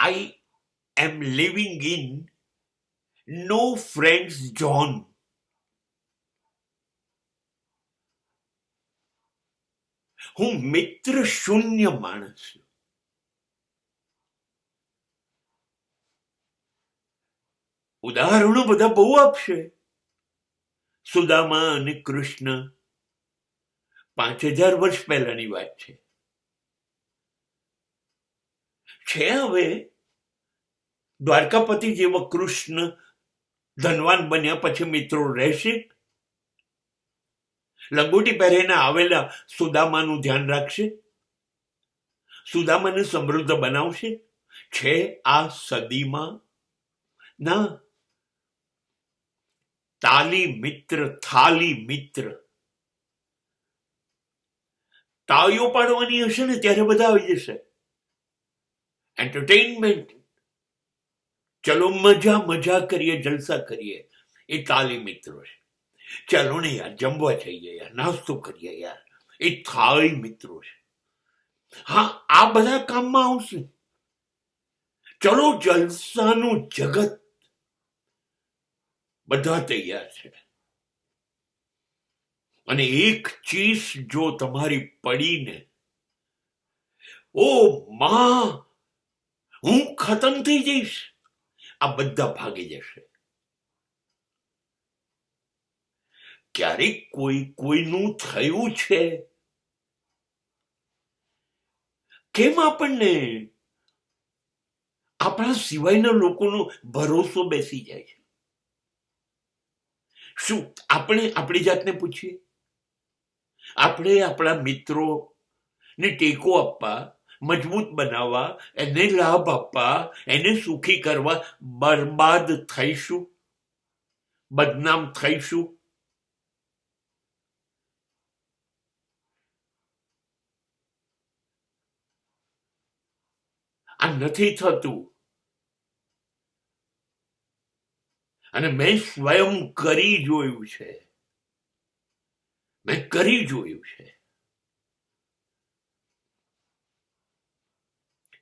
I am living in no friends zone. હું મિત્ર શૂન્ય માણસ છું. ઉદાહરણો બધા બહુ આપશે. સુદામા અને કૃષ્ણ 5000 વર્ષ પહેલાની વાત છે. હવે દ્વારકાપતિ જેવા કૃષ્ણ ધનવાન બન્યા પછી મિત્રો રહેશે? લંગોટી પહેરીને આવેલા સુદામાનું ધ્યાન રાખશે? સુદામાને સમૃદ્ધ બનાવશે? છે આ સદીમાં? ના. તાલી મિત્ર, થાલી મિત્ર. તાળીઓ પાડવાની હશે ને ત્યારે બધા આવી જશે. એન્ટરટેનમેન્ટ, ચલો મજા મજા કરીએ, જલસા કરીએ, એ તાલી મિત્રો છે. ચાલો ને યાર જમવા જઈએ, યાર નાસ્તો કરીએ, યાર એ થાળી મિત્રો છે. હા, આ બધા કામમાં આવશે. ચલો જલસાનું જગત, બધા તૈયાર છે. અને એક ચીસ જો તમારી પડીને, ઓ માં હું ખતમ થઈ જઈશ, આ બધા ભાગી જશે. ક્યારેક કોઈનું થયું છે? કેમ આપણને આપણા સિવાયના લોકોનો ભરોસો બેસી જાય છે? શું આપણે આપણી જાતને પૂછીએ? આપણે આપણા મિત્રો ને ટેકો આપવા, મજબૂત બનાવવા, એને લાભ આપવા, એને સુખી કરવા બરબાદ થઈશું, બદનામ થઈશું? આ નથી થતું. અને મેં સ્વયં કરી જોયું છે.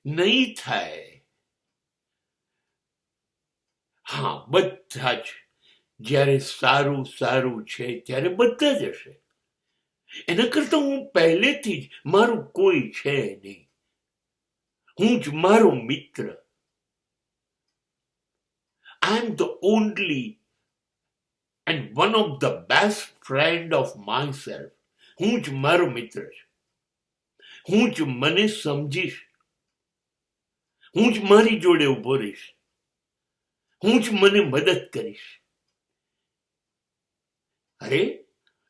નહીં થાય. હા, બધા જ જ્યારે સારું સારું છે ત્યારે બધા જ હશે. એના કરતા હું પહેલેથી જ મારું કોઈ છે નહીં, હું જ મારો મિત્ર. I am the only and one of the best friend of myself. હું જ મારો મિત્ર છું. હું જ મને સમજીશ. હું જ મારી જોડે ઉભો રહીશ. હું જ મને મદદ કરીશ. અરે,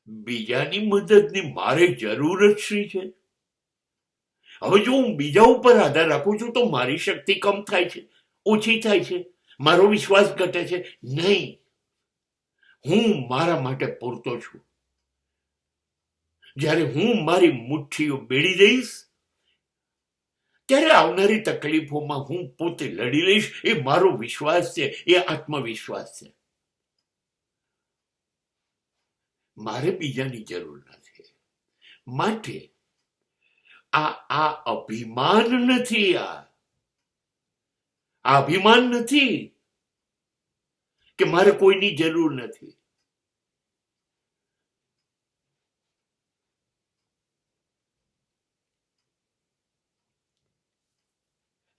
બીજાની મદદની મારે જરૂર જ શી છે? હવે જો હું બીજા ઉપર આધાર રાખું છું તો મારી શક્તિ કમ થાય છે, ઓછી થાય છે, મારો વિશ્વાસ ઘટે છે. નહીં, હું મારા માટે પૂરતો છું. જ્યારે હું મારી મુઠ્ઠીઓ બેડી દઈશ ત્યારે આવનારી તકલીફોમાં હું પોતે લડી લઈશ. એ મારો વિશ્વાસ છે, એ આત્મવિશ્વાસ છે. મારે બીજાની જરૂર નથી. માટે આ અભિમાન નથી. આ અભિમાન નથી કે મારે કોઈની જરૂર નથી.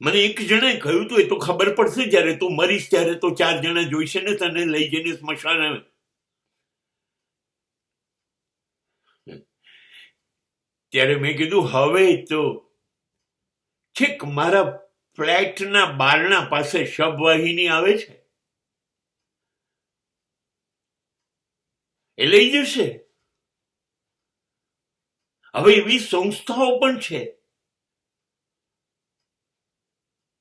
મને એક જણાએ કહ્યું હતું, એ તો ખબર પડશે જ્યારે તું મરીશ ત્યારે તો 4 જણા જોઈશે ને તને લઈ જઈને સ્મશાન આવે. ત્યારે મેં કીધું હવે તો છેક મારા ફ્લેટના બારણા પાસે શબવાહિની આવે છે, એ લઈ જશે. હવે એવી સંસ્થાઓ પણ છે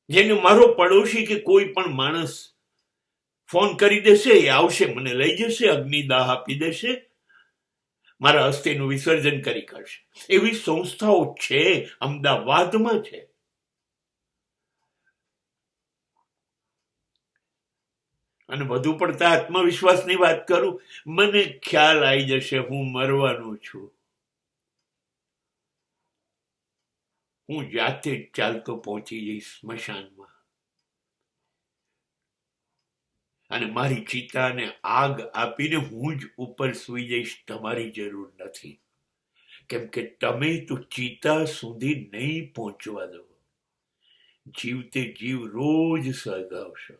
જેને મારો પડોશી કે કોઈ પણ માણસ ફોન કરી દેશે, એ આવશે, મને લઈ જશે, અગ્નિદાહ આપી દેશે, મારા અસ્થિનું વિસર્જન કરી કાઢશે. એવી સંસ્થાઓ છે, અમદાવાદમાં છે. અને વધુ પડતા આત્મવિશ્વાસની વાત કરું, મને ખ્યાલ આવી જશે હું મરવાનો છું. હું જાતે જ ચાલતો પહોંચી જઈશ સ્મશાનમાં. અને મારી ચિતાને આગ આપીને હું જ ઉપર સૂઈ જઈશ, તમારી જરૂર નથી. કેમ કે તમે તો ચિતા સુધી નહીં પહોંચવા દો. જીવતે જીવ રોજ સળગાવશો.